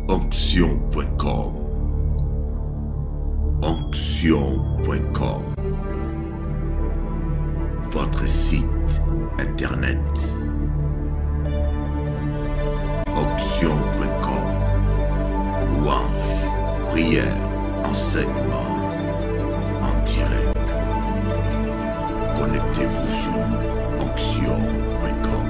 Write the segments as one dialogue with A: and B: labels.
A: Onction.com. Onction.com. Votre site internet. Onction.com. Louange, prière, enseignement en direct. Connectez-vous sur Onction.com.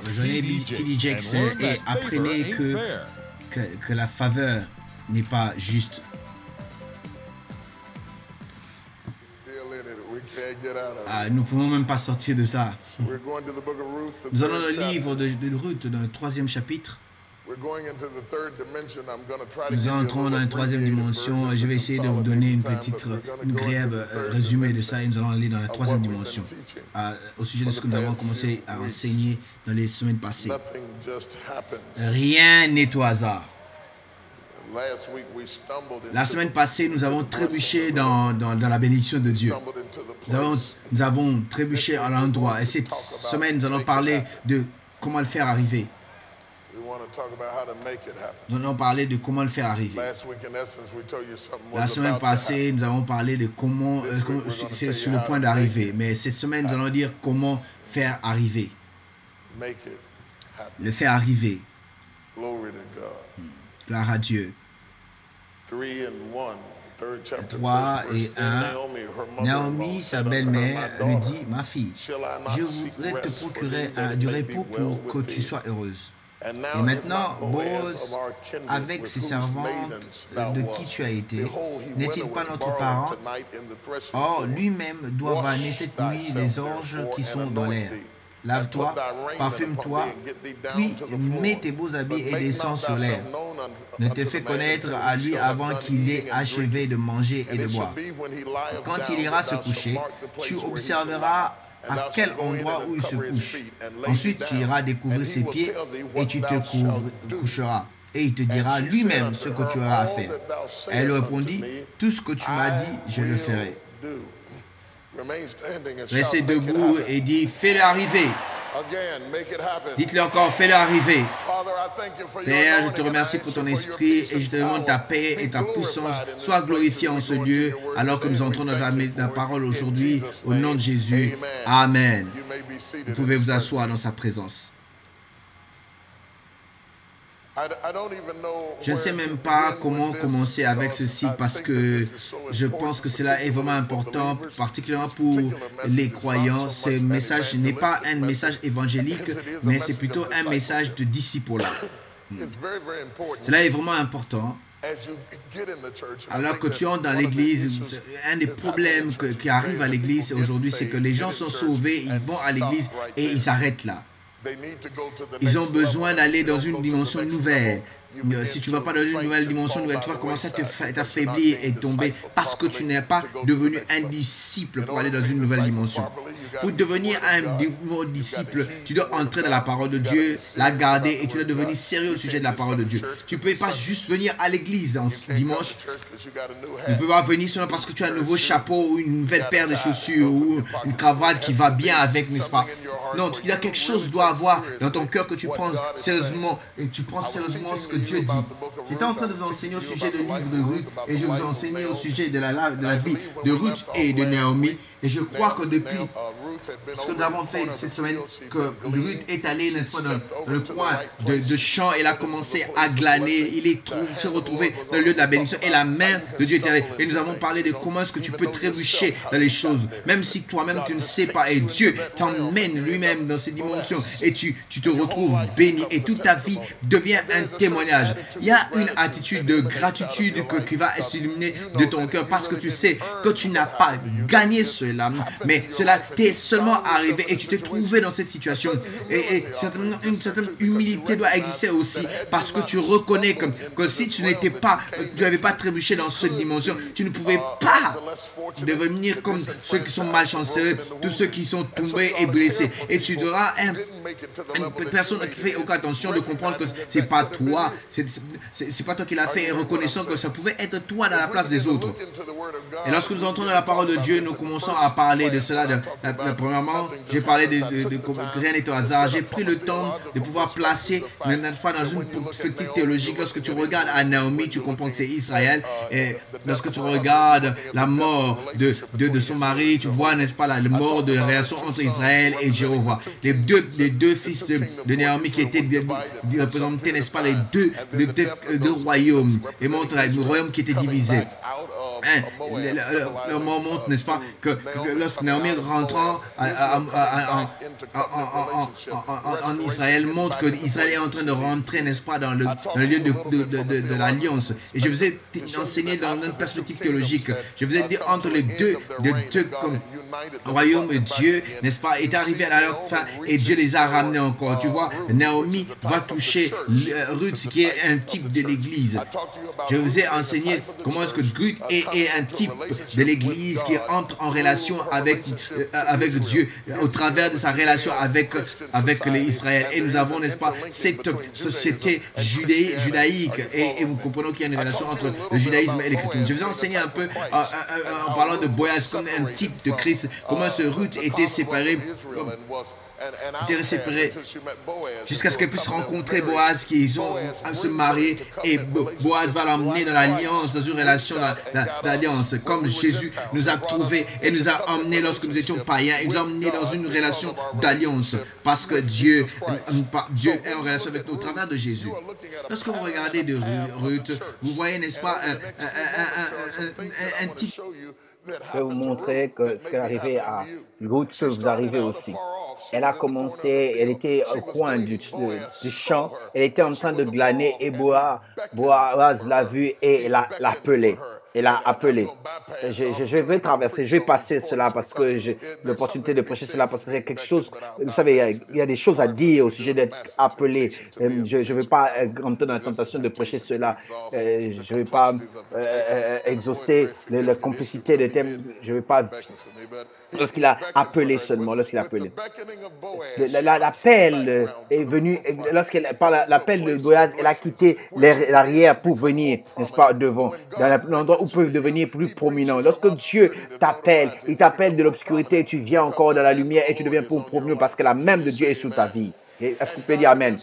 B: Rejoignez TD Jakes et apprenez que la faveur n'est pas juste. Nous ne pouvons même pas sortir de ça. Nous allons dans le livre de Ruth, dans le 3e chapitre. Nous entrons dans la 3e dimension. Je vais essayer de vous donner une brève résumé de ça et nous allons aller dans la 3e dimension au sujet de ce que nous avons commencé à enseigner dans les semaines passées. Rien n'est au hasard. La semaine passée, nous avons trébuché dans la bénédiction de Dieu. Nous avons trébuché à l'endroit. Et cette semaine, nous allons parler de comment le faire arriver. Nous allons parler de comment le faire arriver. La semaine passée, nous avons parlé de comment, c'est sur le point d'arriver. Mais cette semaine, nous allons dire comment faire arriver. Le faire arriver. Gloire à Dieu. 3 et 1. Naomi, sa belle-mère, lui dit, « Ma fille, je voudrais te procurer du repos pour que tu sois heureuse. » Et maintenant, Boaz, avec ses servantes de qui tu as été, n'est-il pas notre parent? Or, lui-même doit vanner cette nuit les orges qui sont dans l'air. Lave-toi, parfume-toi, puis mets tes beaux habits et descends sur l'air. Ne te fais connaître à lui avant qu'il ait achevé de manger et de boire. Quand il ira se coucher, tu observeras à quel endroit où il se couche. Ensuite, tu iras découvrir ses pieds et tu te coucheras. Et il te dira lui-même ce que tu auras à faire. Elle répondit, « Tout ce que tu m'as dit, je le ferai. » Restez debout et dit, « Fais-le arriver. » Dites-le encore, fais-le arriver. Père, je te remercie pour ton esprit et je te demande ta paix et ta puissance. Sois glorifié en ce lieu alors que nous entrons dans la parole aujourd'hui au nom de Jésus. Amen. Vous pouvez vous asseoir dans sa présence. Je ne sais même pas comment commencer avec ceci parce que je pense que cela est vraiment important, particulièrement pour les croyants. Ce message n'est pas un message évangélique, mais c'est plutôt un message de disciple. Cela est vraiment important. Alors que tu entres dans l'église, un des problèmes qui arrive à l'église aujourd'hui, c'est que les gens sont sauvés, ils vont à l'église et ils arrêtent là. Ils ont besoin d'aller dans une dimension nouvelle. Si tu ne vas pas dans une nouvelle dimension, tu vas commencer à t'affaiblir et tomber parce que tu n'es pas devenu un disciple pour aller dans une nouvelle dimension. Pour devenir un nouveau disciple, tu dois entrer dans la parole de Dieu, la garder et tu dois devenir sérieux au sujet de la parole de Dieu. Tu ne peux pas juste venir à l'église dimanche. Tu ne peux pas venir seulement parce que tu as un nouveau chapeau ou une nouvelle paire de chaussures ou une cravate qui va bien avec, n'est-ce pas? Non, il y a quelque chose que tu dois avoir dans ton cœur que tu prends sérieusement et tu prends sérieusement ce que Dieu dit. J'étais en train de vous enseigner au sujet du livre de Ruth et je vous ai enseigné au sujet de la vie de Ruth et de Naomi. Et je crois que depuis ce que nous avons fait cette semaine, que Ruth est allée, n'est-ce pas, dans le coin de champ, elle a commencé à glaner, s'est retrouvé dans le lieu de la bénédiction et la main de Dieu est allée. Et nous avons parlé de comment est-ce que tu peux trébucher dans les choses, même si toi-même tu ne sais pas. Et Dieu t'emmène lui-même dans ces dimensions et tu te retrouves béni et toute ta vie devient un témoignage. Il y a une attitude de gratitude qui va s'illuminer de ton cœur parce que tu sais que tu n'as pas gagné cela, mais cela t'est seulement arrivé et tu t'es trouvé dans cette situation. Et certainement, une certaine humilité doit exister aussi parce que tu reconnais que si tu n'avais pas trébuché dans cette dimension, tu ne pouvais pas devenir comme ceux qui sont malchanceux, tous ceux qui sont tombés et blessés. Et tu auras une personne qui fait aucune attention de comprendre que c'est pas toi, c'est pas toi qui l'as fait, et reconnaissant que ça pouvait être toi dans la place des autres. Et lorsque nous entrons dans la parole de Dieu, nous commençons à parler de cela. Premièrement, j'ai parlé de que rien n'est au hasard. J'ai pris le temps de pouvoir placer, n'est-ce pas, dans une perspective théologique. Lorsque tu regardes à Naomi, tu comprends que c'est Israël. Et lorsque tu regardes la mort de son mari, tu vois, n'est-ce pas, la mort de la relation entre Israël et Jéhovah. Les deux fils de Naomi qui étaient représentés, n'est-ce pas, les deux royaumes. Et montre le royaume qui était divisé. Le mot montre, n'est-ce pas, que lorsque Naomi rentrant en Israël, montre que Israël est en train de rentrer, n'est-ce pas, dans le lieu de l'alliance. Et je vous ai enseigné dans une perspective théologique. Je vous ai dit entre les deux comme royaume et Dieu, n'est-ce pas, est arrivé à leur fin et Dieu les a ramenés encore. Tu vois, Naomi va toucher Ruth qui est un type de l'église. Je vous ai enseigné comment est-ce que Ruth est un type de l'église qui entre en relation avec Dieu au travers de sa relation avec les Israël. Et nous avons, n'est-ce pas, cette société judaïque et nous comprenons qu'il y a une relation entre le judaïsme et l'écriture. Je vous ai enseigné un peu en parlant de Boaz comme un type de Christ, comment ce Ruth était séparée jusqu'à ce qu'elle puisse rencontrer Boaz, qu'ils ont se marier et Boaz va l'emmener dans l'alliance, dans une relation d'alliance, comme Jésus nous a trouvés et nous a emmenés lorsque nous étions païens, il nous a emmenés dans une relation d'alliance parce que Dieu est en relation avec nous au travers de Jésus. Lorsque vous regardez de Ruth, vous voyez, n'est-ce pas, un type.
C: Je vais vous montrer que ce qui est arrivé à Ruth peut vous arriver aussi. Elle a commencé, elle était au coin du champ, elle était en train de glaner et Boaz l'a vue et l'a appelé. Elle a appelé. Je vais traverser, je vais passer cela parce que j'ai l'opportunité de prêcher cela parce que c'est quelque chose, vous savez, il y a des choses à dire au sujet d'être appelé. Je ne vais pas rentrer dans la tentation de prêcher cela. Je ne vais pas exaucer la complicité des thèmes. Je ne vais pas. Lorsqu'il a appelé seulement, lorsqu'il a appelé. L'appel est venu, par l'appel de Boaz, elle a quitté l'arrière pour venir, n'est-ce pas, devant, dans l'endroit où peut devenir plus prominent. Lorsque Dieu t'appelle, il t'appelle de l'obscurité et tu viens encore dans la lumière et tu deviens plus prominent parce que la main de Dieu est sur ta vie. Est-ce que vous pouvez dire Amen?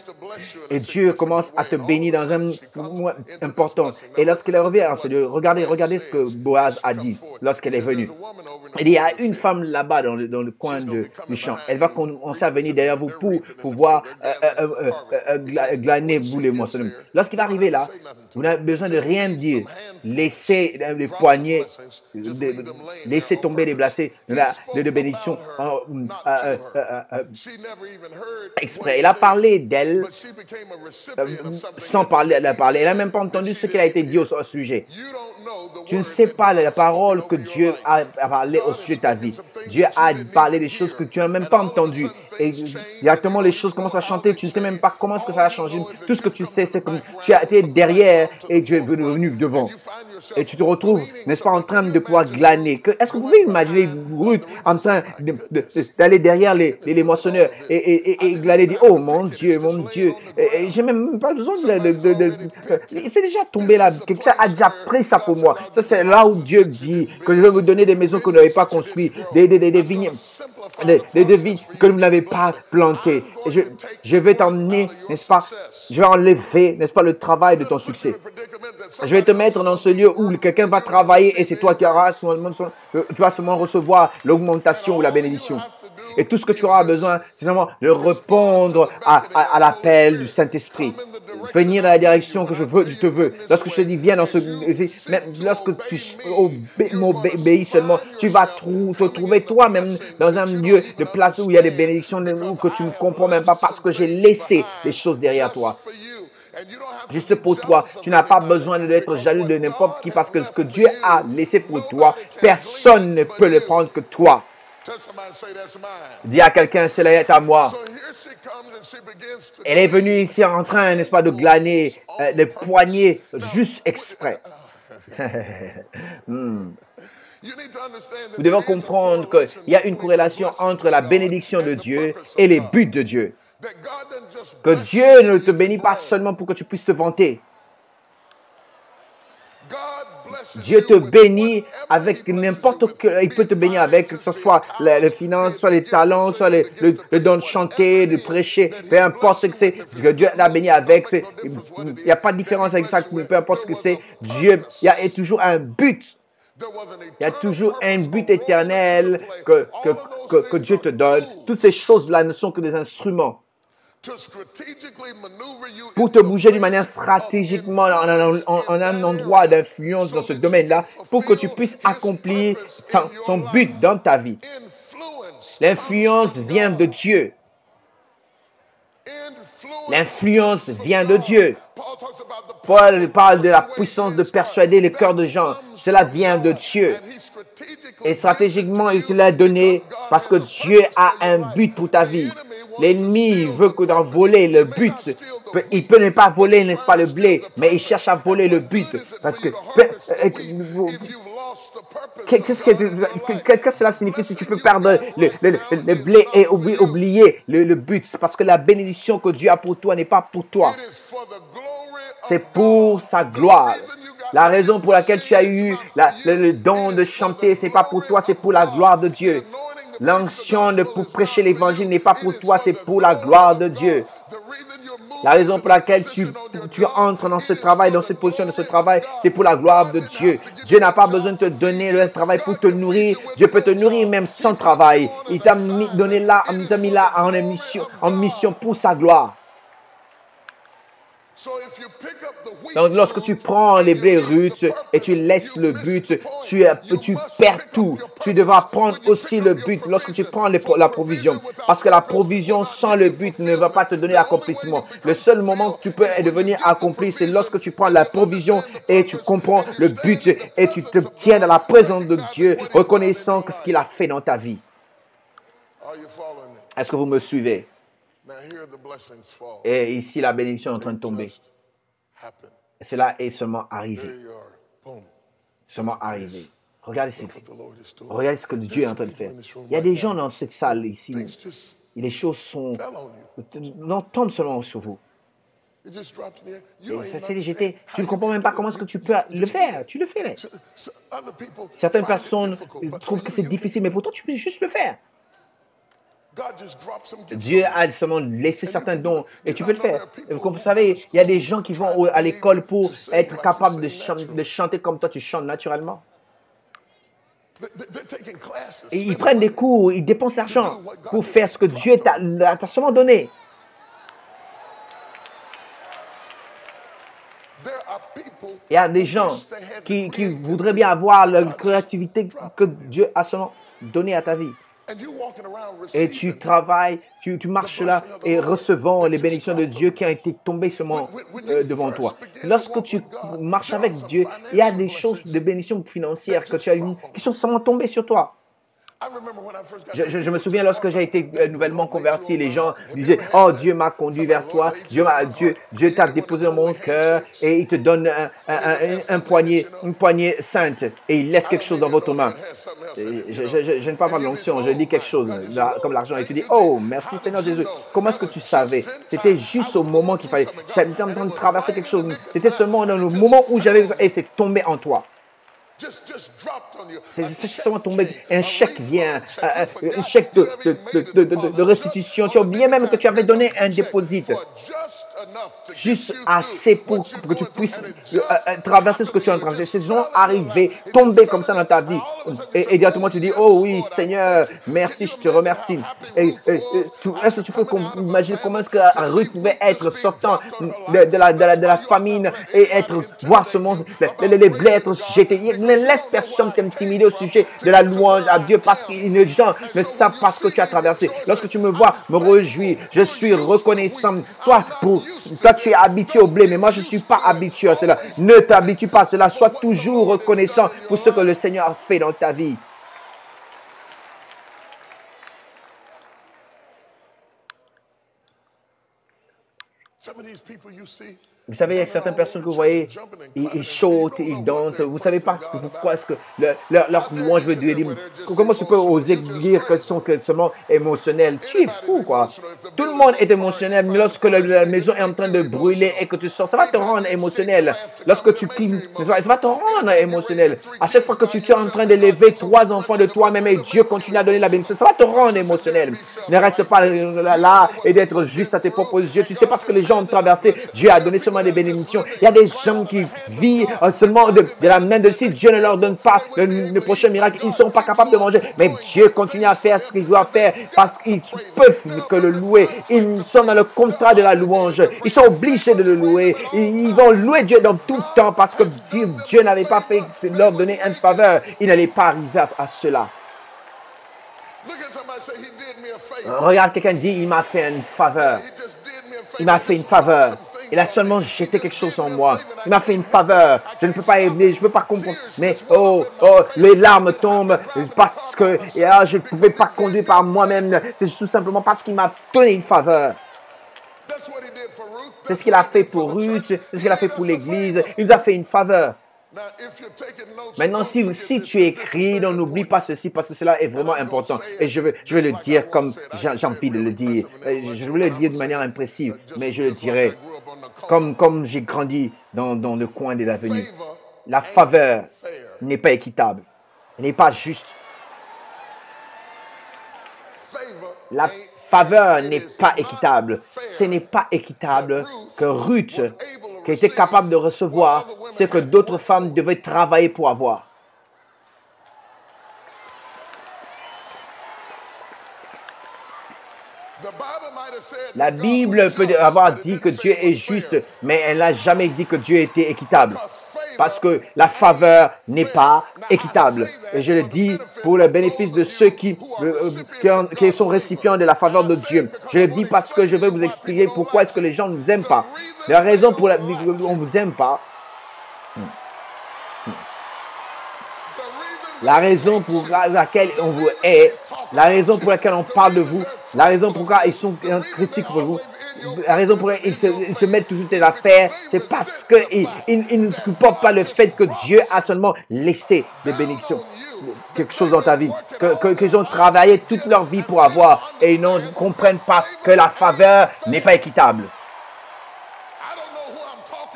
C: Et Dieu commence à te bénir dans un moment important. Et lorsqu'il revient, regardez ce que Boaz a dit lorsqu'elle est venue. Il y a une femme là-bas dans le coin du champ. Elle va commencer à venir derrière vous pour pouvoir glaner vous les moissonneurs. Lorsqu'il va arriver là, vous n'avez besoin de rien dire. Laissez les poignets, laissez tomber les blessés de bénédiction exprès. Il a parlé d'elle sans parler. Elle n'a même pas entendu ce qu'il a été dit au sujet. Tu ne sais pas la parole que Dieu a parlé au sujet de ta vie. Dieu a parlé des choses que tu n'as même pas entendues. Et directement, les choses commencent à chanter. Tu ne sais même pas comment est-ce que ça a changé. Tout ce que tu sais, c'est que tu as été derrière et tu es venu devant. Et tu te retrouves, n'est-ce pas, en train de pouvoir glaner. Est-ce que vous pouvez imaginer Ruth en train d'aller derrière les moissonneurs et glaner, dire, oh mon Dieu, et j'ai même pas besoin c'est déjà tombé là. Quelqu'un a déjà pris ça pour moi. Ça, c'est là où Dieu dit que je vais vous donner des maisons que vous n'avez pas construites, des vignes, des vignes que vous n'avez pas plantées. Et je vais t'emmener, n'est-ce pas, je vais enlever, n'est-ce pas, le travail de ton succès. Je vais te mettre dans ce lieu où quelqu'un va travailler et c'est toi qui auras, tu vas seulement recevoir l'augmentation ou la bénédiction. Et tout ce que tu auras besoin, c'est vraiment de répondre à l'appel du Saint-Esprit. Venir dans la direction que je te veux. Lorsque je te dis, viens dans lorsque tu m'obéis seulement, tu vas te trouver toi-même dans un lieu de place où il y a des bénédictions que tu ne comprends même pas parce que j'ai laissé les choses derrière toi. Juste pour toi, tu n'as pas besoin d'être jaloux de n'importe qui parce que ce que Dieu a laissé pour toi, personne ne peut le prendre que toi. Dis à quelqu'un, cela est à moi. Elle est venue ici en train, n'est-ce pas, de glaner les poignets juste exprès. Vous devez comprendre qu'il y a une corrélation entre la bénédiction de Dieu et les buts de Dieu. Que Dieu ne te bénit pas seulement pour que tu puisses te vanter. Dieu te bénit avec n'importe quel, il peut te bénir avec, que ce soit les finances, soit les talents, soit le don de chanter, de prêcher, peu importe ce que c'est, que Dieu t'a béni avec, il n'y a pas de différence avec ça, peu importe ce que c'est, Dieu, il y a toujours un but. Il y a toujours un but éternel que Dieu te donne. Toutes ces choses-là ne sont que des instruments pour te bouger d'une manière stratégiquement en un endroit d'influence dans ce domaine-là, pour que tu puisses accomplir son but dans ta vie. L'influence vient de Dieu. L'influence vient de Dieu. Paul parle de la puissance de persuader les cœurs de gens. Cela vient de Dieu. Et stratégiquement, il te l'a donné parce que Dieu a un but pour ta vie. L'ennemi veut que d'en voler le but. Il peut ne pas voler, n'est-ce pas, le blé, mais il cherche à voler le but. Parce que qu'est-ce que cela signifie si tu peux perdre le blé et oublier le but? Parce que la bénédiction que Dieu a pour toi n'est pas pour toi. C'est pour sa gloire. La raison pour laquelle tu as eu le don de chanter, ce n'est pas pour toi, c'est pour la gloire de Dieu. L'onction pour prêcher l'évangile n'est pas pour toi, c'est pour la gloire de Dieu. La raison pour laquelle tu entres dans ce travail, dans cette position de ce travail, c'est pour la gloire de Dieu. Dieu n'a pas besoin de te donner le travail pour te nourrir. Dieu peut te nourrir même sans travail. Il t'a mis là en mission pour sa gloire. Donc, lorsque tu prends les blés ruts et tu laisses le but, tu perds tout. Tu devras prendre aussi le but lorsque tu prends la provision. Parce que la provision sans le but ne va pas te donner l'accomplissement. Le seul moment que tu peux devenir accompli, c'est lorsque tu prends la provision et tu comprends le but et tu te tiens dans la présence de Dieu, reconnaissant ce qu'il a fait dans ta vie. Est-ce que vous me suivez? Et ici, la bénédiction est en train de tomber. Et cela est seulement arrivé. Seulement arrivé. Regardez ce que Dieu est en train de faire. Il y a des gens dans cette salle ici où les choses tombent seulement sur vous. Et tu ne comprends même pas comment est-ce que tu peux le faire. Tu le fais. Certaines personnes trouvent que c'est difficile, mais pourtant tu peux juste le faire. Dieu a seulement laissé certains dons et tu peux le faire. Et vous savez, il y a des gens qui vont à l'école pour être capables de chanter comme toi tu chantes naturellement. Et ils prennent des cours, ils dépensent l'argent pour faire ce que Dieu t'a seulement donné. Il y a des gens qui voudraient bien avoir la créativité que Dieu a seulement donnée à ta vie. Et tu travailles, tu marches là et recevant les bénédictions de Dieu qui ont été tombées seulement devant toi. Lorsque tu marches avec Dieu, il y a des choses de bénédictions financières que tu as eues qui sont seulement tombées sur toi. Je me souviens lorsque j'ai été nouvellement converti, les gens disaient « Oh, Dieu m'a conduit vers toi, Dieu t'a déposé dans mon cœur et il te donne une poignée sainte et il laisse quelque chose dans votre main. » Je ne parle pas de l'onction, je dis quelque chose comme l'argent et tu dis « Oh, merci Seigneur Jésus. » Comment est-ce que tu savais? C'était juste au moment qu'il fallait. J'étais en train de traverser quelque chose. C'était seulement dans le moment où j'avais et c'est tombé en toi. C'est seulement tombé, un chèque vient, un chèque de restitution. Tu as oublié même que tu avais donné un dépôt. Juste assez pour que tu puisses traverser ce que tu es en train de faire. Ces gens arrivés, tomber comme ça dans ta vie. Et directement tu dis, oh oui Seigneur, merci, je te remercie. Est-ce que tu peux imaginer comment est-ce que Ruth pouvait être sortant de la famine et voir ce monde, les blés être jetés. Ne laisse personne t'intimider au sujet de la louange à Dieu parce que les gens ne savent pas ce que tu as traversé. Lorsque tu me vois, me réjouis, je suis reconnaissant. Toi, tu es habitué au blé, mais moi, je ne suis pas habitué à cela. Ne t'habitue pas à cela. Sois toujours reconnaissant pour ce que le Seigneur a fait dans ta vie. Vous savez, il y a certaines personnes que vous voyez, ils sautent, ils dansent. Vous savez pas pourquoi est-ce que leur louange veut dire. Comment tu peux oser dire que ce sont seulement émotionnels? Tu es fou, quoi. Tout le monde est émotionnel. Mais lorsque la maison est en train de brûler et que tu sors, ça va te rendre émotionnel. Lorsque tu cries, ça va te rendre émotionnel. À chaque fois que tu es en train d'élever 3 enfants de toi-même et Dieu continue à donner la bénédiction, ça va te rendre émotionnel. Ne reste pas là et d'être juste à tes propres yeux. Tu sais pas ce que les gens ont traversé. Dieu a donné des bénédictions. Il y a des gens qui vivent seulement de la main de si Dieu ne leur donne pas le prochain miracle, ils ne sont pas capables de manger. Mais Dieu continue à faire ce qu'il doit faire parce qu'ils peuvent que le louer. Ils sont dans le contrat de la louange. Ils sont obligés de le louer. Ils vont louer Dieu dans tout le temps parce que Dieu n'avait pas fait leur donner une faveur. Il n'allait pas arriver à cela. Regarde, quelqu'un dit, il m'a fait une faveur. Il m'a fait une faveur. Il a seulement jeté quelque chose en moi. Il m'a fait une faveur. Je ne peux pas aimer, je ne peux pas comprendre. Mais les larmes tombent parce que je ne pouvais pas conduire par moi-même. C'est tout simplement parce qu'il m'a donné une faveur. C'est ce qu'il a fait pour Ruth. C'est ce qu'il a fait pour l'Église. Il nous a fait une faveur. Maintenant, si tu écris, n'oublie pas ceci parce que cela est vraiment important. Et je vais le dire comme j'ai envie de le dire. Je vais le dire de manière imprécise, mais je le dirai comme j'ai grandi dans le coin de l'avenue. La faveur n'est pas équitable. Elle n'est pas juste. La faveur n'est pas équitable. Ce n'est pas équitable que Ruth, qui était capable de recevoir ce que d'autres femmes devaient travailler pour avoir. La Bible peut avoir dit que Dieu est juste, mais elle n'a jamais dit que Dieu était équitable. Parce que la faveur n'est pas équitable. Et je le dis pour le bénéfice de ceux qui sont récipients de la faveur de Dieu. Je le dis parce que je vais vous expliquer pourquoi est-ce que les gens ne vous aiment pas. La raison pour laquelle on ne vous aime pas, la raison pour laquelle on vous hait, la raison pour laquelle on parle de vous, la raison pour laquelle ils sont critiques pour vous, la raison pour laquelle ils se mettent toujours des affaires, c'est parce qu'ils ne supportent pas le fait que Dieu a seulement laissé des bénédictions, quelque chose dans ta vie, qu'ils ont travaillé toute leur vie pour avoir et ils ne comprennent pas que la faveur n'est pas équitable.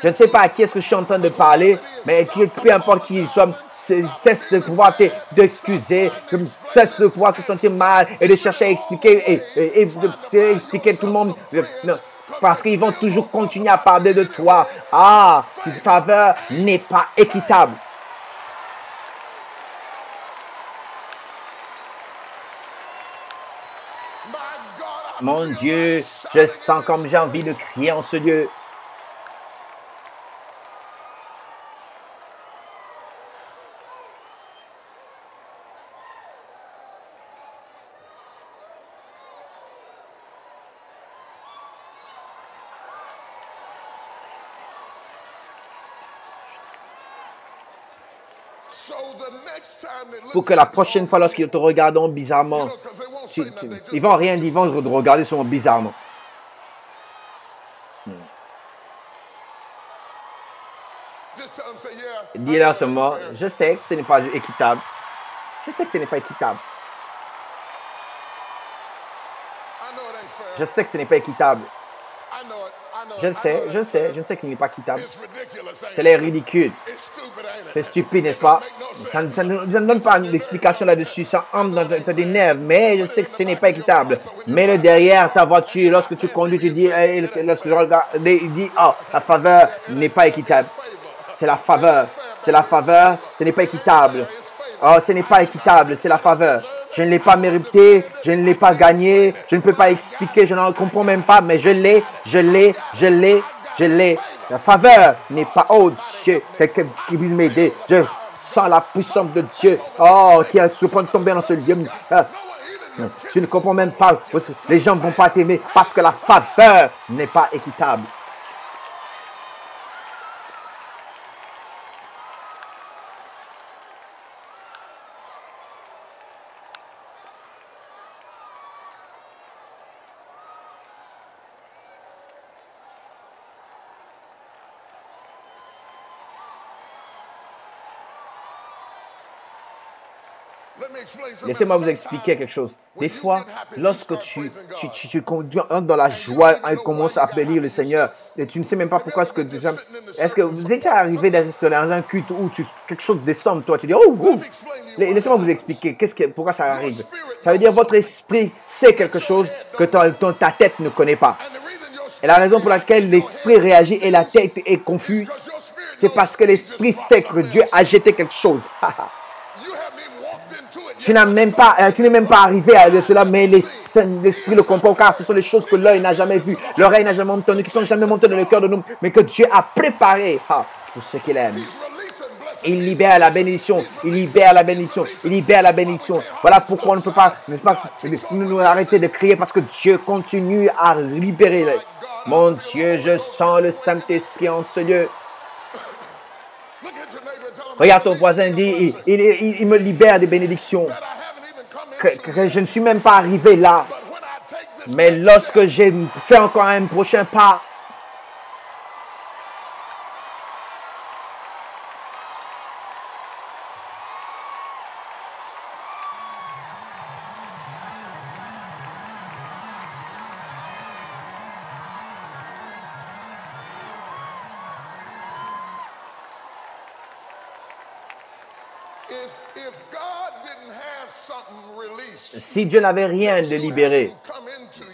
C: Je ne sais pas à qui est-ce que je suis en train de parler, mais peu importe qui il soit, cesse de pouvoir t'excuser, cesse de pouvoir te sentir mal et de chercher à expliquer et expliquer tout le monde. Parce qu'ils vont toujours continuer à parler de toi. Ah, une faveur n'est pas équitable. Mon Dieu, je sens comme j'ai envie de crier en ce lieu. Pour que la prochaine fois, lorsqu'ils te regarderont bizarrement, ils vont rien dire, ils vont te regarder seulement bizarrement. Dis-leur seulement, je sais que ce n'est pas équitable. Je sais que ce n'est pas équitable. Je sais que ce n'est pas équitable. Je le sais, je sais qu'il n'est pas équitable. C'est ridicule. C'est stupide, n'est-ce pas? Ça ne donne pas d'explication là-dessus. Ça entre dans tes nerfs. Mais je sais que ce n'est pas équitable. Mets-le derrière ta voiture. Lorsque tu conduis, tu dis, lorsque je regarde, il dit, oh, la faveur n'est pas équitable. C'est la faveur. C'est la faveur. Ce n'est pas équitable. Oh, ce n'est pas équitable. C'est la faveur. Je ne l'ai pas mérité, je ne l'ai pas gagné, je ne peux pas expliquer, je n'en comprends même pas, mais je l'ai. La faveur n'est pas haute, Dieu. Quelqu'un qui puisse m'aider. Je sens la puissance de Dieu. Oh, qui est sur le point de tomber dans ce lieu. Tu ne comprends même pas. Les gens ne vont pas t'aimer parce que la faveur n'est pas équitable. Laissez-moi vous expliquer quelque chose. Des fois, lorsque tu entres dans la joie et commences à bénir le Seigneur, et tu ne sais même pas pourquoi est-ce que vous êtes arrivé dans un culte où quelque chose descend, toi, tu dis, oh, oh. Laissez-moi vous expliquer pourquoi ça arrive. Ça veut dire votre esprit sait quelque chose que ta tête ne connaît pas. Et la raison pour laquelle l'esprit réagit et la tête est confuse, c'est parce que l'esprit sait que Dieu a jeté quelque chose. Tu n'es même pas arrivé à cela, mais l'esprit le comprend, car ce sont les choses que l'œil n'a jamais vues, l'oreille n'a jamais entendu, qui sont jamais montées dans le cœur de nous, mais que Dieu a préparé pour ceux qu'il aime. Il libère la bénédiction, il libère la bénédiction, il libère la bénédiction. Voilà pourquoi on ne peut pas, n'est-ce pas, nous arrêter de crier, parce que Dieu continue à libérer. Mon Dieu, je sens le Saint-Esprit en ce lieu. Regarde ton voisin, dit, il me libère des bénédictions. Que je ne suis même pas arrivé là. Mais lorsque j'ai fait encore un prochain pas, si Dieu n'avait rien de libéré,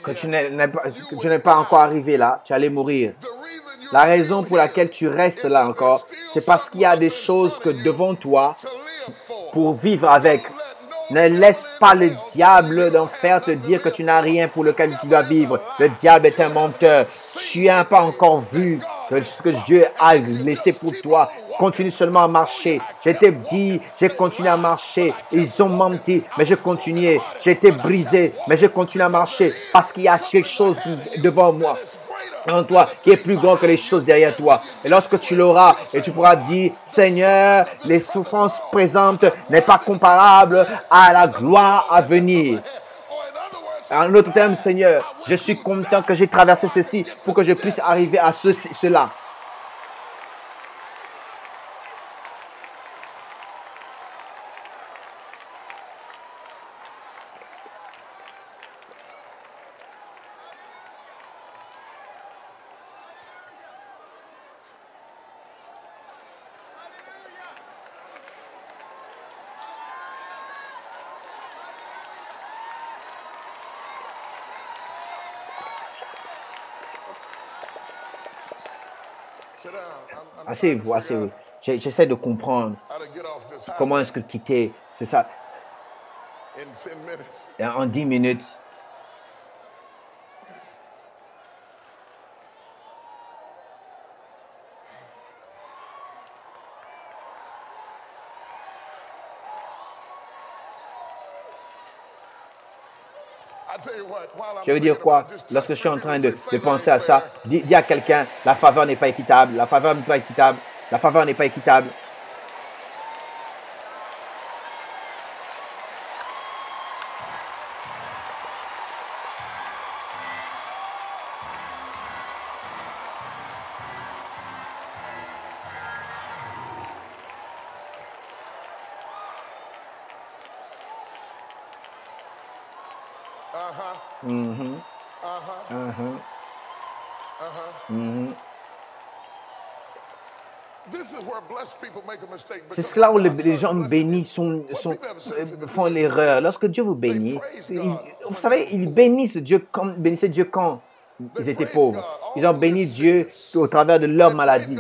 C: que tu n'es pas encore arrivé là, tu allais mourir. La raison pour laquelle tu restes là encore, c'est parce qu'il y a des choses que devant toi pour vivre avec. Ne laisse pas le diable d'enfer te dire que tu n'as rien pour lequel tu dois vivre. Le diable est un menteur. Tu n'as pas encore vu ce que Dieu a laissé pour toi. Continue seulement à marcher. J'étais dit, j'ai continué à marcher. Ils ont menti, mais j'ai continué. J'ai été brisé, mais j'ai continué à marcher parce qu'il y a quelque chose devant moi, en toi, qui est plus grand que les choses derrière toi. Et lorsque tu l'auras, et tu pourras dire, Seigneur, les souffrances présentes n'est pas comparable à la gloire à venir. En autre terme, Seigneur, je suis content que j'ai traversé ceci pour que je puisse arriver à cela. Asseyez-vous, asseyez-vous. J'essaie de comprendre comment est-ce que quitter, c'est ça, en 10 minutes. Je veux dire quoi? Lorsque je suis en train de penser à ça, dis à quelqu'un, la faveur n'est pas équitable, la faveur n'est pas équitable, la faveur n'est pas équitable. C'est cela où les gens bénis font l'erreur. Lorsque Dieu vous bénit, vous savez, ils bénissent Dieu quand ils étaient pauvres. Ils ont béni Dieu au travers de leur maladie.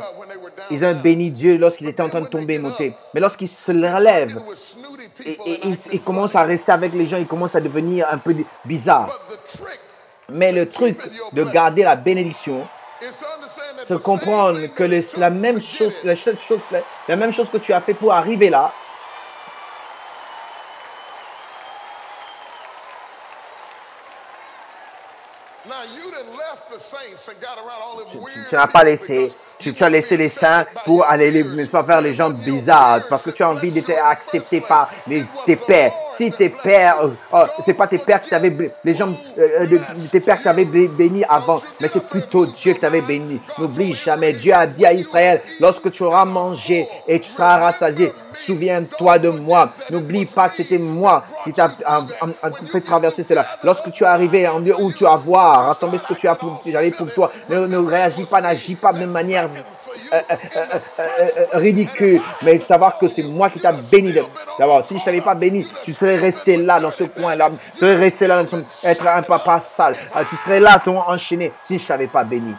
C: Ils ont béni Dieu lorsqu'ils étaient en train de tomber et monter. Mais lorsqu'ils se relèvent et ils commencent à rester avec les gens, ils commencent à devenir un peu bizarres. Mais le truc de garder la bénédiction, c'est comprendre que la même chose que tu as fait pour arriver là, tu n'as pas laissé Tu as laissé les saints pour aller pas faire les gens bizarres, parce que tu as envie d'être accepté par tes pères. Si tes pères, c'est pas tes pères qui t'avaient, les gens, tes pères qui t'avaient béni avant, mais c'est plutôt Dieu qui t'avait béni. N'oublie jamais, Dieu a dit à Israël, lorsque tu auras mangé et tu seras rassasié, souviens-toi de moi. N'oublie pas que c'était moi qui t'a fait traverser cela. Lorsque tu es arrivé en lieu où tu vas voir, rassembler ce que tu as pour toi, ne réagis pas, n'agis pas de manière ridicule, mais savoir que c'est moi qui t'a béni. D'abord, si je ne t'avais pas béni, tu serais resté là dans ce coin-là, tu serais resté là, être un papa sale, tu serais là, enchaîné, si je ne t'avais pas béni.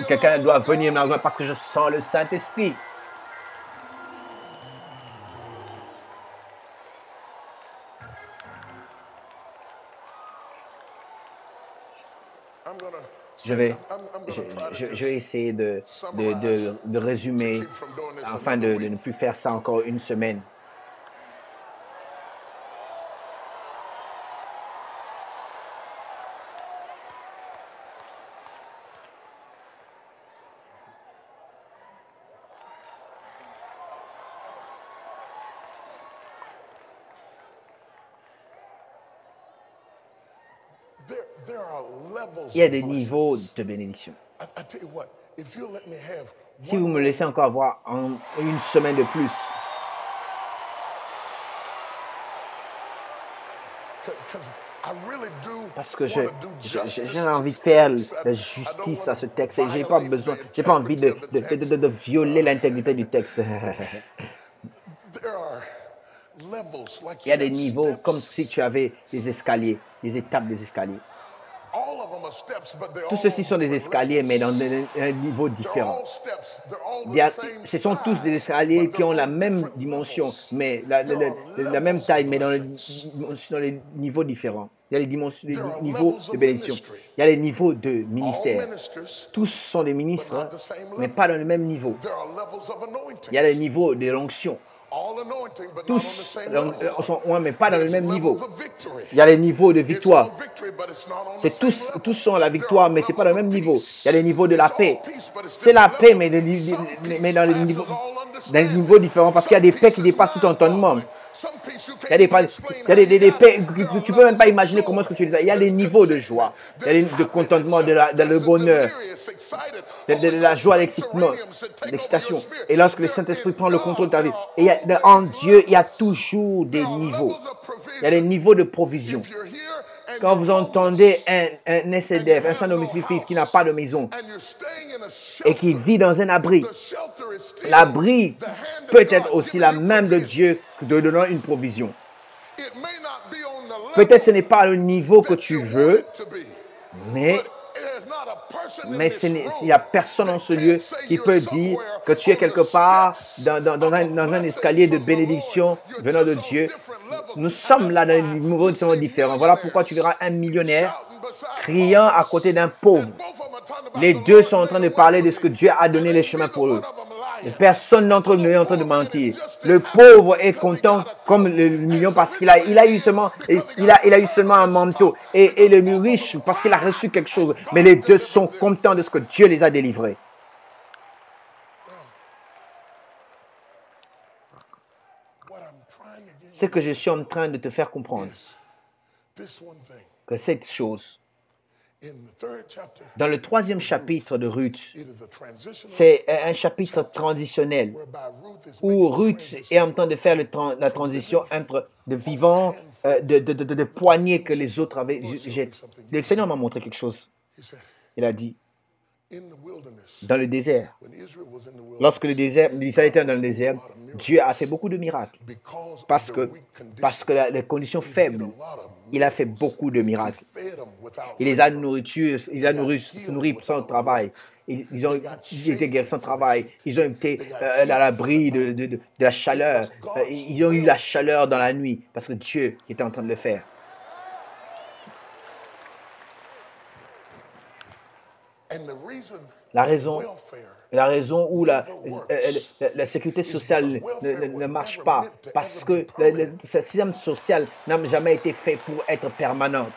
C: Quelqu'un doit venir maintenant parce que je sens le Saint-Esprit. Je vais essayer de résumer afin de ne plus faire ça encore une semaine. Il y a des niveaux de bénédiction. Si vous me laissez encore avoir une semaine de plus, parce que j'ai envie de faire la justice à ce texte et j'ai pas envie de violer l'intégrité du texte. Il y a des niveaux comme si tu avais des escaliers, des étapes des escaliers. Tous ceux-ci sont des escaliers, mais dans un niveau différent. Ce sont tous des escaliers qui ont la même dimension, mais la même taille, mais dans les niveaux différents. Il y a les niveaux de bénédiction. Il y a les niveaux de ministère. Tous sont des ministres, mais pas dans le même niveau. Il y a les niveaux de l'onction. Tous sont un, mais pas dans le même niveau. Il y a les niveaux de victoire. Tous sont à la victoire, mais ce n'est pas dans le même niveau. Il y a les niveaux de la paix. C'est la paix, mais dans les niveaux différents, parce qu'il y a des paix qui dépassent tout entendement. Il y a des paix, tu ne peux même pas imaginer comment est-ce que tu les as. Il y a des niveaux de joie, il y a de contentement, de le bonheur, de la joie, l'excitation. Et lorsque le Saint-Esprit prend le contrôle de ta vie, et en Dieu, il y a toujours des niveaux. Il y a des niveaux de provision. Quand vous entendez un SDF, un sans-domicile fixe qui n'a pas de maison et qui vit dans un abri, l'abri peut être aussi la main de Dieu de donnant une provision. Peut-être ce n'est pas le niveau que tu veux, mais il n'y a personne en ce lieu qui peut dire que tu es quelque part dans un escalier de bénédiction venant de Dieu. Nous sommes là dans des niveaux différents. Voilà pourquoi tu verras un millionnaire criant à côté d'un pauvre. Les deux sont en train de parler de ce que Dieu a donné les chemins pour eux. Personne d'entre eux n'est en train de mentir. Le pauvre est content comme le million parce qu'il a eu seulement un manteau. Et le riche parce qu'il a reçu quelque chose. Mais les deux sont contents de ce que Dieu les a délivrés. Ce que je suis en train de te faire comprendre, que cette chose, dans le 3e chapitre de Ruth, c'est un chapitre transitionnel où Ruth est en train de faire la transition entre de vivants, de poignées que les autres avaient jetés. Le Seigneur m'a montré quelque chose. Il a dit, dans le désert, lorsque l'Israël était dans le désert, Dieu a fait beaucoup de miracles. Parce que les conditions faibles, il a fait beaucoup de miracles. Il les a nourris sans travail. Ils ont été sans travail. Ils ont été à l'abri de la chaleur. Ils ont eu la chaleur dans la nuit parce que Dieu était en train de le faire. La raison La raison où la sécurité sociale ne marche pas, parce que ce système social n'a jamais été fait pour être permanent.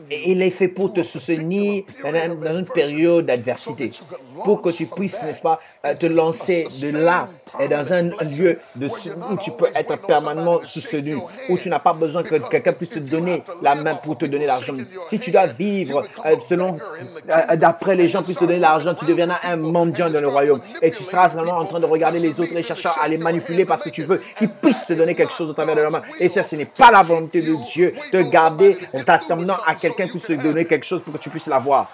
C: Et il est fait pour te soutenir dans une période d'adversité, pour que tu puisses, n'est-ce pas, te lancer de là et dans un lieu où tu peux être permanemment soutenu, où tu n'as pas besoin que quelqu'un puisse te donner la main pour te donner l'argent. Si tu dois vivre d'après les gens puissent te donner l'argent, tu deviendras un mendiant dans le royaume et tu seras seulement en train de regarder les autres et chercher à les manipuler parce que tu veux qu'ils puissent te donner quelque chose au travers de leur main. Et ça, ce n'est pas la volonté de Dieu de garder t'attendant à quelqu'un puisse te donner quelque chose pour que tu puisses l'avoir.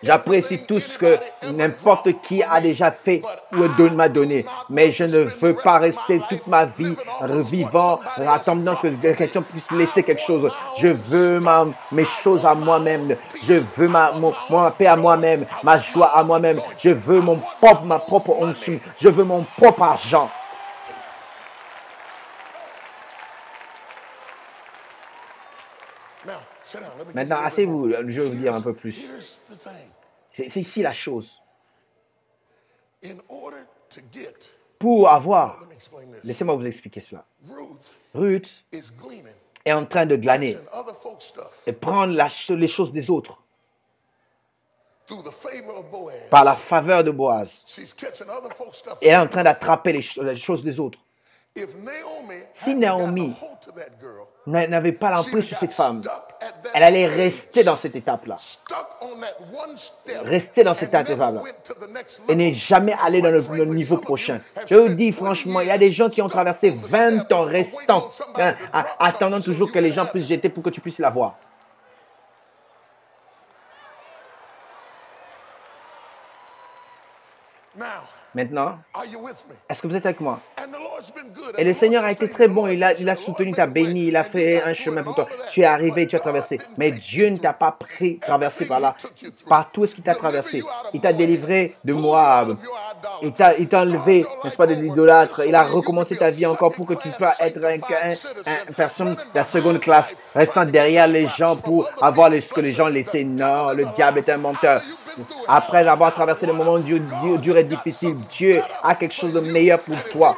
C: J'apprécie tout ce que n'importe qui a déjà fait ou m'a donné, mais je ne veux pas rester toute ma vie vivant, attendant que quelqu'un puisse laisser quelque chose. Je veux mes choses à moi-même, je veux ma paix à moi-même, ma joie à moi-même, je veux ma propre onction, je veux mon propre argent. Maintenant, asseyez-vous, je vais vous dire un peu plus. C'est ici la chose. Pour avoir, laissez-moi vous expliquer cela. Ruth est en train de glaner et prendre les choses des autres par la faveur de Boaz. Elle est en train d'attraper les choses des autres. Si Naomi n'avait pas l'emprise sur cette femme, elle allait rester dans cette étape-là. Rester dans cette étape-là. Et n'est jamais aller dans le niveau prochain. Je vous dis franchement, il y a des gens qui ont traversé 20 ans restant, attendant toujours que les gens puissent jeter pour que tu puisses l'avoir. Maintenant, est-ce que vous êtes avec moi? Et le Seigneur a été très bon. Il a soutenu, t'a béni, il a fait un chemin pour toi. Tu es arrivé, tu as traversé. Mais Dieu ne t'a pas traversé par là. Par tout ce qu'il t'a traversé. Il t'a délivré de Moab. Il t'a enlevé, n'est-ce pas, de l'idolâtre. Il a recommencé ta vie encore pour que tu puisses être une personne de la seconde classe, restant derrière les gens pour avoir ce que les gens laissaient. Non, le diable est un menteur. Après avoir traversé des moments durs et difficiles, Dieu a quelque chose de meilleur pour toi.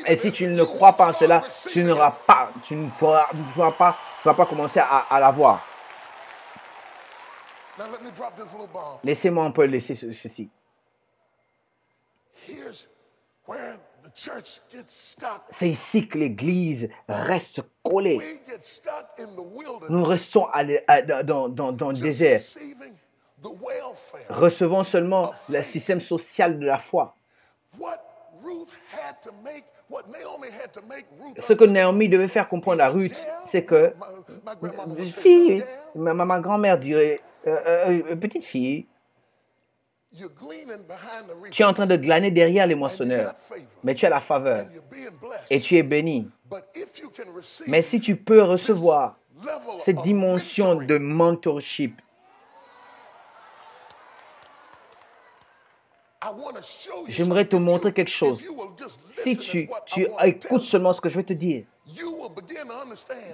C: Et si tu ne crois pas en cela, tu ne vas pas commencer à l'avoir. Laissez-moi un peu laisser ceci. C'est ici que l'Église reste collée. Nous restons dans le désert. Recevons seulement le système social de la foi. Ce que Naomi devait faire comprendre à Ruth, c'est que, fille, ma grand-mère dirait, petite fille, tu es en train de glaner derrière les moissonneurs, mais tu as la faveur et tu es béni. Mais si tu peux recevoir cette dimension de mentorship, j'aimerais te montrer quelque chose. Si tu écoutes seulement ce que je vais te dire,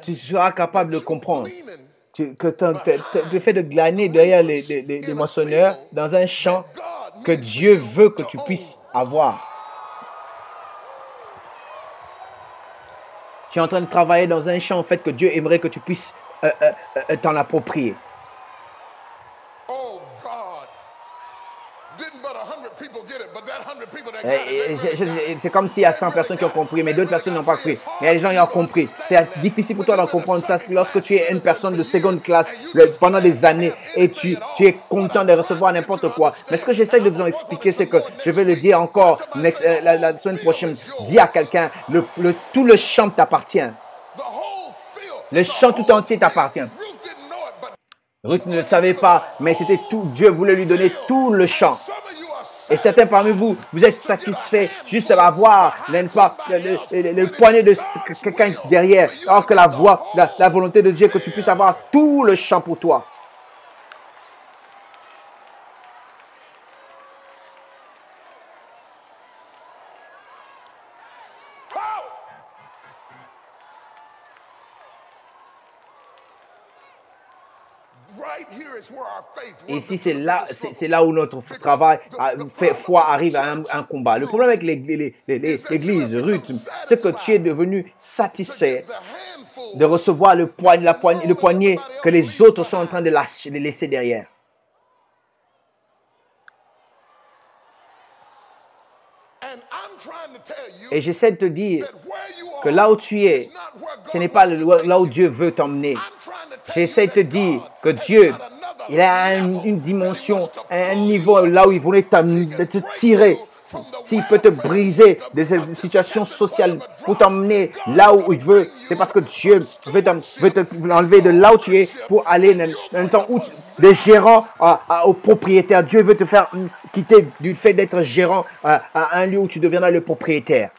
C: tu seras capable de comprendre que le fait de glaner derrière les moissonneurs dans un champ que Dieu veut que tu puisses avoir. Tu es en train de travailler dans un champ en fait que Dieu aimerait que tu puisses t'en approprier. C'est comme s'il y a 100 personnes qui ont compris, mais d'autres personnes n'ont pas compris. Mais les gens y ont compris. C'est difficile pour toi d'en comprendre ça lorsque tu es une personne de seconde classe pendant des années et tu es content de recevoir n'importe quoi. Mais ce que j'essaie de vous expliquer, c'est que je vais le dire encore la semaine prochaine. Dis à quelqu'un, tout le champ t'appartient. Le champ tout entier t'appartient. Ruth ne le savait pas, mais c'était tout. Dieu voulait lui donner tout le champ. Et certains parmi vous, vous êtes satisfaits juste d'avoir, n'est-ce pas, le poignet de quelqu'un derrière, alors que la volonté de Dieu, que tu puisses avoir tout le champ pour toi. Ici, c'est là où notre travail, foi arrive à un combat. Le problème avec l'église, Ruth, c'est que tu es devenu satisfait de recevoir le poignet que les autres sont en train de laisser derrière. Et j'essaie de te dire que là où tu es, ce n'est pas là où Dieu veut t'emmener. J'essaie de te dire que Dieu, il a une dimension, un niveau là où il voulait te tirer. S'il peut te briser des situations sociales pour t'emmener là où il veut, c'est parce que Dieu veut te enlever de là où tu es pour aller dans un temps où des gérants au propriétaire. Dieu veut te faire quitter du fait d'être gérant à un lieu où tu deviendras le propriétaire.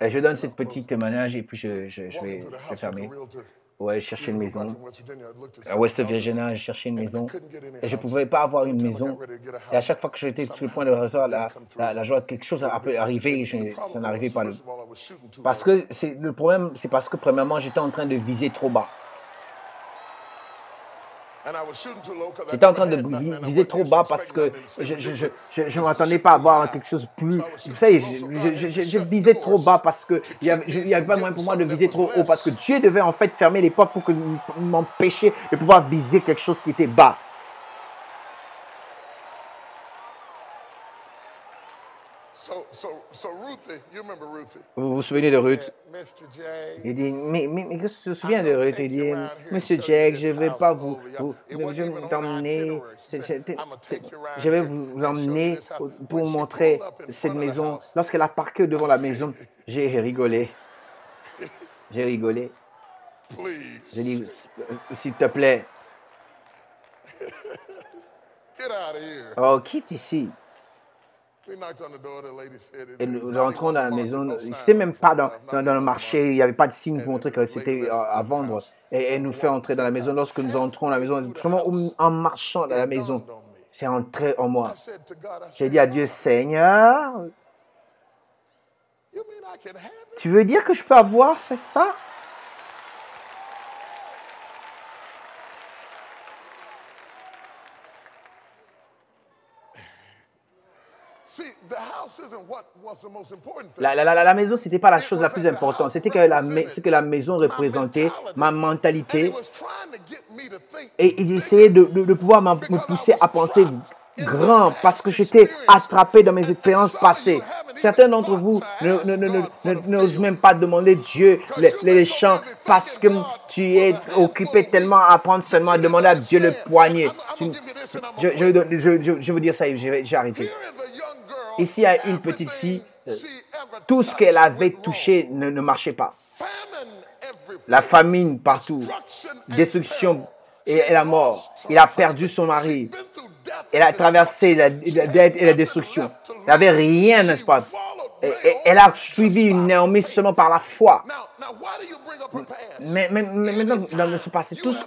C: Je donne cette petite témoignage et puis je vais fermer. Ouais, chercher une maison. À West Virginia, je cherchais une maison. Et je ne pouvais pas avoir une maison. Et à chaque fois que j'étais sur le point de recevoir la joie, quelque chose peut arriver et ça n'arrivait pas. Parce que le problème, c'est parce que premièrement, j'étais en train de viser trop bas. J'étais en train de viser trop bas parce que je ne m'attendais pas à avoir quelque chose de plus. Vous savez, je visais trop bas parce qu'il n'y avait pas moyen pour moi de viser trop haut. Parce que Dieu devait en fait fermer les portes pour m'empêcher de pouvoir viser quelque chose qui était bas. Vous vous souvenez de Ruth? Il dit, mais qu'est-ce que tu te souviens de Ruth? Il dit, Monsieur Jack, je ne vais pas vous t'emmener. Je vais vous emmener pour vous montrer cette maison. Lorsqu'elle a parqué devant la maison, j'ai rigolé. J'ai rigolé. J'ai dit, s'il te plaît. Oh, quitte ici. Et nous rentrons dans la maison. C'était même pas dans le marché. Il n'y avait pas de signe pour montrer que c'était à vendre. Et elle nous fait entrer dans la maison. Lorsque nous entrons dans la maison, en marchant dans la maison, c'est entré en moi. J'ai dit à Dieu, Seigneur, tu veux dire que je peux avoir ça? La maison, ce n'était pas la chose la plus importante. C'était ce que la maison représentait, ma mentalité. Et il essayait de pouvoir me pousser à penser grand parce que j'étais attrapé dans mes expériences passées. Certains d'entre vous n'osent même pas demander Dieu les chants parce que tu es occupé tellement à apprendre seulement à demander à Dieu le poignet. Je veux dire ça, j'ai arrêté. Ici, il y a une petite fille, tout ce qu'elle avait touché ne marchait pas. La famine partout, destruction et la mort. Il a perdu son mari. Elle a traversé la dette et la destruction. Il n'y avait rien, n'est-ce pas? Et elle a suivi une Naomi seulement par la foi. Mais maintenant, dans ce passé, tout ce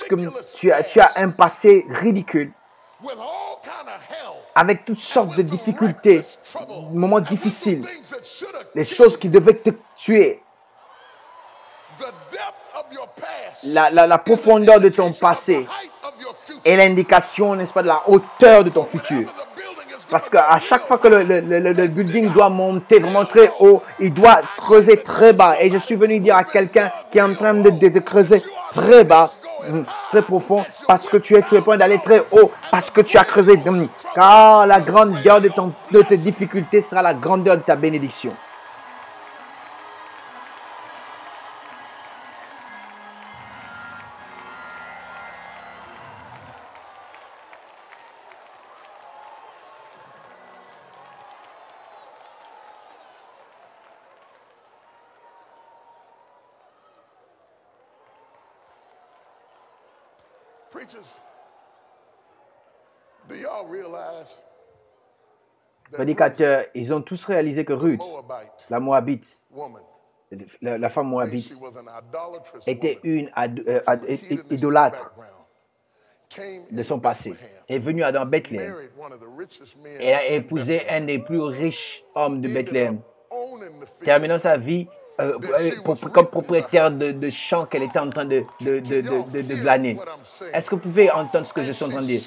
C: que tu as un passé ridicule, avec toutes sortes de difficultés, moments difficiles, les choses qui devaient te tuer. La profondeur de ton passé est l'indication, n'est-ce pas, de la hauteur de ton futur. Parce qu'à chaque fois que le building doit monter vraiment très haut, il doit creuser très bas. Et je suis venu dire à quelqu'un qui est en train de creuser très bas, très profond, parce que tu es sur le point d'aller très haut, parce que tu as creusé. Car la grandeur de tes difficultés sera la grandeur de ta bénédiction. Prédicateurs, ils ont tous réalisé que Ruth, la Moabite, la femme Moabite, était une idolâtre. de son passé est venu dans Bethléem et a épousé un des plus riches hommes de Bethléem, terminant sa vie comme propriétaire de champs qu'elle était en train de glaner. Est-ce que vous pouvez entendre ce que je suis en train de dire?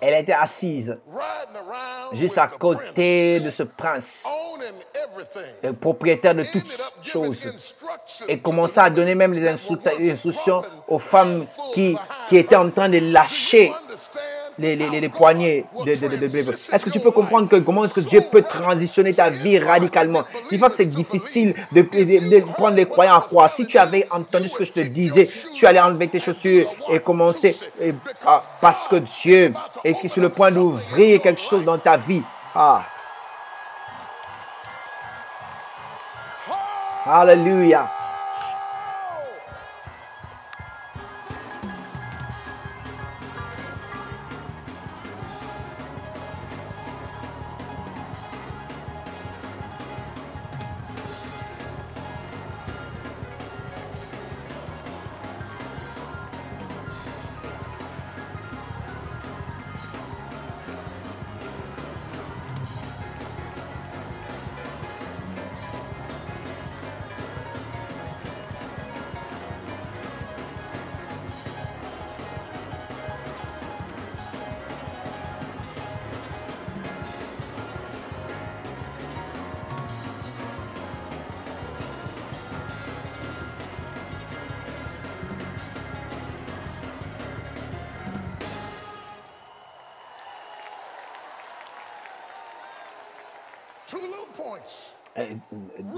C: Elle était assise juste à côté de ce prince, propriétaire de toutes choses, et commençait à donner même les instructions aux femmes qui étaient en train de lâcher les poignées de blé. Est-ce que tu peux comprendre comment est-ce que Dieu peut transitionner ta vie radicalement? Des fois, c'est difficile de prendre les croyants à croire. Si tu avais entendu ce que je te disais, tu allais enlever tes chaussures et commencer parce que Dieu est sur le point d'ouvrir quelque chose dans ta vie. Alléluia.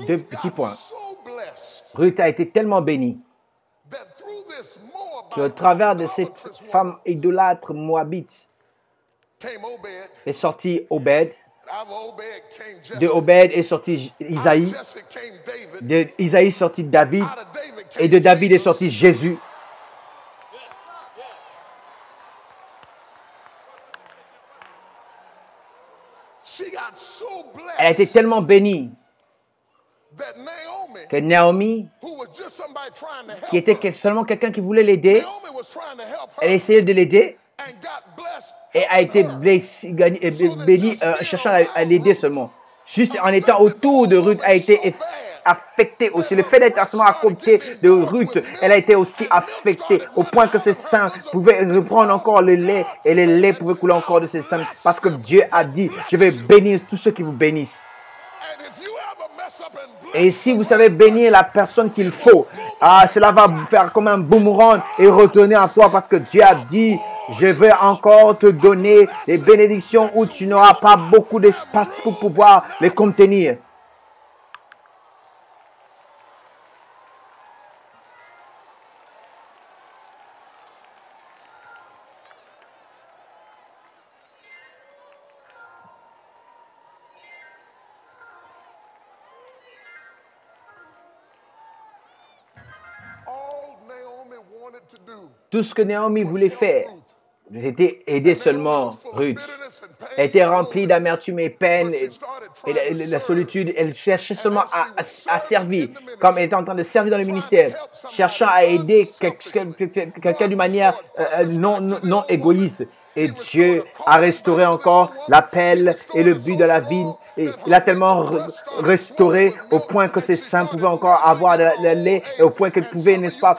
C: Deux petits points. Ruth a été tellement bénie qu'au travers de cette femme idolâtre moabite est sorti Obed. De Obed est sorti Isaïe. De Isaïe est sorti David. Et de David est sorti Jésus. Elle a été tellement bénie que Naomi, qui était seulement quelqu'un qui voulait l'aider, elle a essayé de l'aider et a été bénie cherchant à l'aider seulement. Juste en étant autour de Ruth, a été affectée aussi. Le fait d'être à côté de Ruth, elle a été aussi affectée au point que ses seins pouvaient reprendre encore le lait et le lait pouvait couler encore de ses seins parce que Dieu a dit, je vais bénir tous ceux qui vous bénissent. Et si vous savez bénir la personne qu'il faut, cela va faire comme un boomerang et retourner en toi parce que Dieu a dit, je vais encore te donner des bénédictions où tu n'auras pas beaucoup d'espace pour pouvoir les contenir. Tout ce que Naomi voulait faire, c'était aider seulement Ruth. Elle était remplie d'amertume et peine et la solitude. Elle cherchait seulement à servir, comme elle était en train de servir dans le ministère, cherchant à aider quelqu'un d'une manière non égoïste. Et Dieu a restauré encore l'appel et le but de la vie. Et il a tellement restauré au point que ses seins pouvaient encore avoir le lait et au point qu'elle pouvait, n'est-ce pas,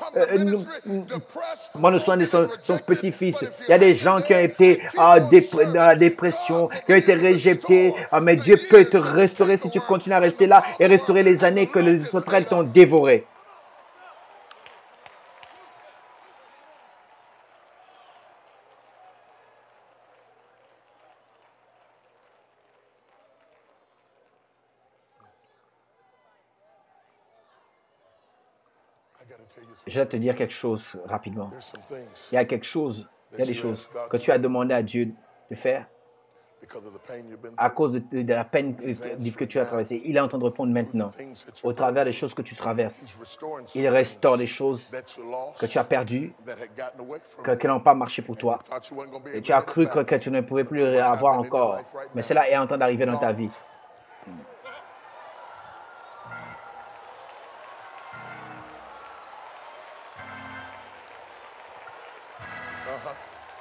C: prendre soin de son petit-fils. Il y a des gens qui ont été dans la dépression, qui ont été rejetés, mais Dieu peut te restaurer si tu continues à rester là et restaurer les années que les sauterelles t'ont dévorées. Je vais te dire quelque chose rapidement. Il y a des choses que tu as demandé à Dieu de faire à cause de la peine que tu as traversée. Il est en train de répondre maintenant au travers des choses que tu traverses. Il restaure des choses que tu as perdues, qui n'ont pas marché pour toi. Et tu as cru que tu ne pouvais plus avoir encore. Mais cela est en train d'arriver dans ta vie.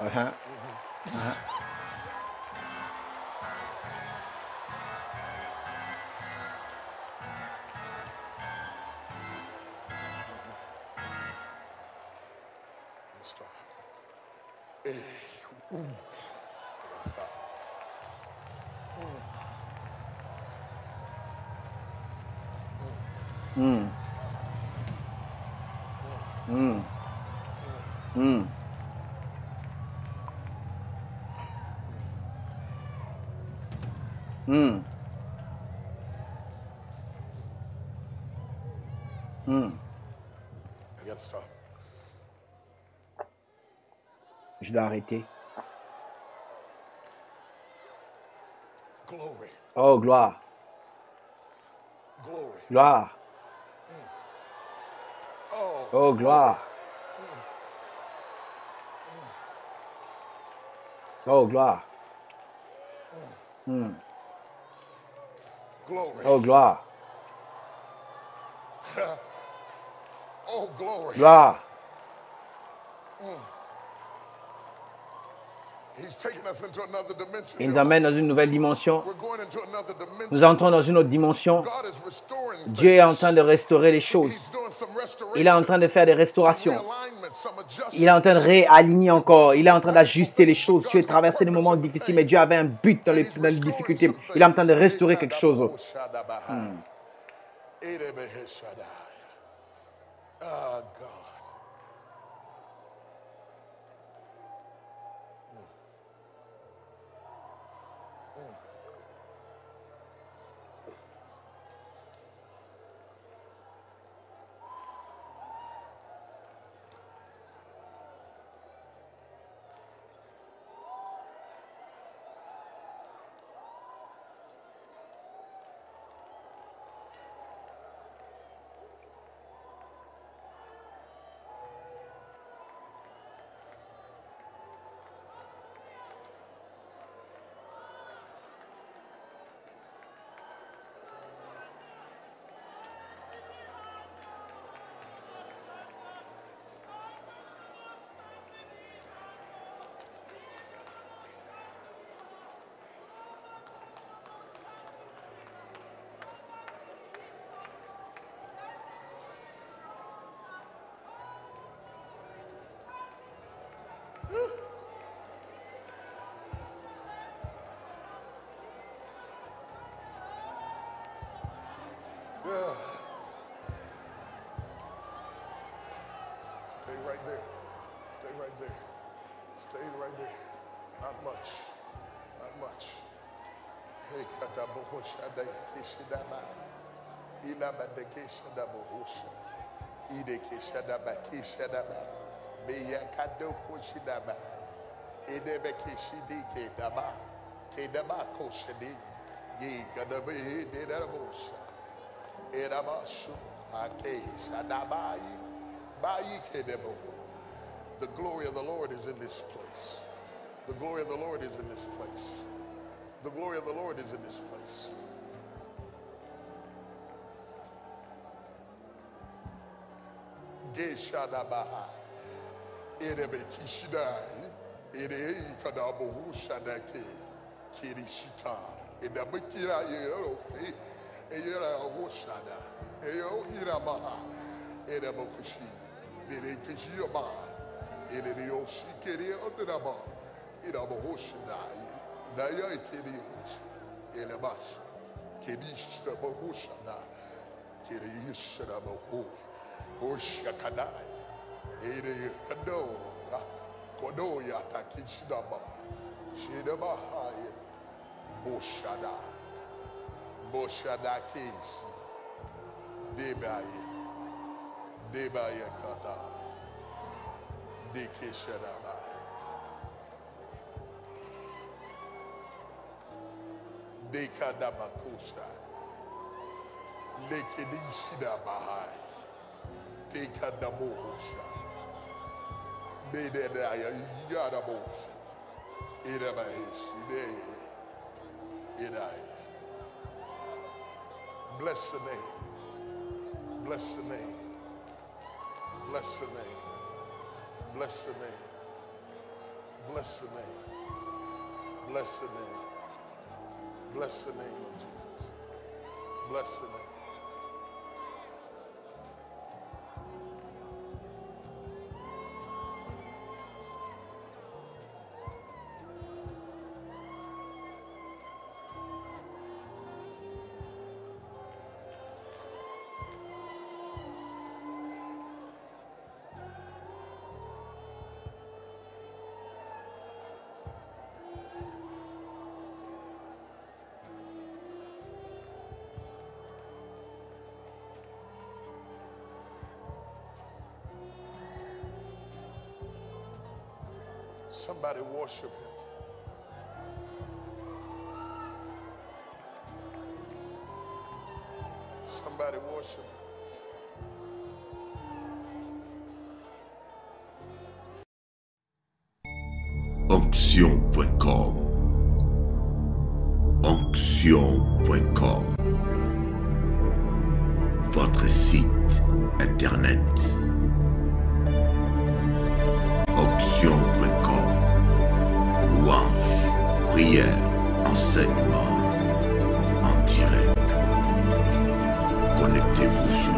C: Uh-huh.
D: Stop. Hey. Ooh. I gotta stop.
C: Mm. Mm. Mm. Mm. Mm.
D: I gotta stop.
C: Je dois arrêter.
D: Glory.
C: Oh, gloire.
D: Glory.
C: Gloire.
D: Oh,
C: Oh, gloire. Oh, gloire. Mm.
D: glory.
C: Oh, gloire.
D: Oh, glory.
C: Gloire.
D: He's taking us into another dimension.
C: Il nous amène dans une nouvelle dimension.
D: We're going into another dimension.
C: Nous entrons dans une autre dimension.
D: God is restoring
C: Dieu est en
D: things.
C: train de restaurer les choses.
D: He's doing some restoration,
C: Il est en train de faire des
D: some
C: restaurations.
D: realignment, some
C: Il est en train de
D: adjustments.
C: réaligner encore. Il est en train d'ajuster les choses. Tu as traversé des moments difficiles, mais Dieu avait un but dans les difficultés. Il est en train de restaurer quelque chose.
D: Ah, God. Yeah. Stay right there. Stay right there. Stay right there. Not much. Not much. Hey, katabohoshada keshidaba. Ilabade keshadabohosha. Ide keshadaba keshadaba. Beya kado koshidaba. Idebe keshidi kedaba. Kedaba koshidi. Ye kadabe dedabosha. Erabasu ake shadabai. Bayi kedebo. The glory of the Lord is in this place. The glory of the Lord is in this place. The glory of the Lord is in this place. Geshadabaha. Erebe kishidai. Ere kadabohu shadake. Kirishita. Edabakira yerofe. Eyera hoshada. Eyo iramaha. Erabokushi. Ere kishiyama. Ere yoshi kere odrama. Irabohoshadai. Daya keriyosh. Erabash. Kirishtabohushada. Kirishtabohu. Hoshakadai. Ere kado. Kodo yata kishidaba. Shidabahai. Boshada. Boshada kesh. Debaye. Debaye kata. Dekeshadaba. Dekadabakusha. Dekedishidabahai. Dekadabohosha. Bededaya yadabosha. Idabahish. Idai. Bless the name. Bless the name. Bless the name. Bless the name. Bless the name. Bless the name. Bless the name of Jesus. Bless the name. Somebody worship him. Somebody worship him.
A: Onction.com. Onction.com. Votre site internet. Onction.com. Louange, prière, enseignement en direct. Connectez-vous sur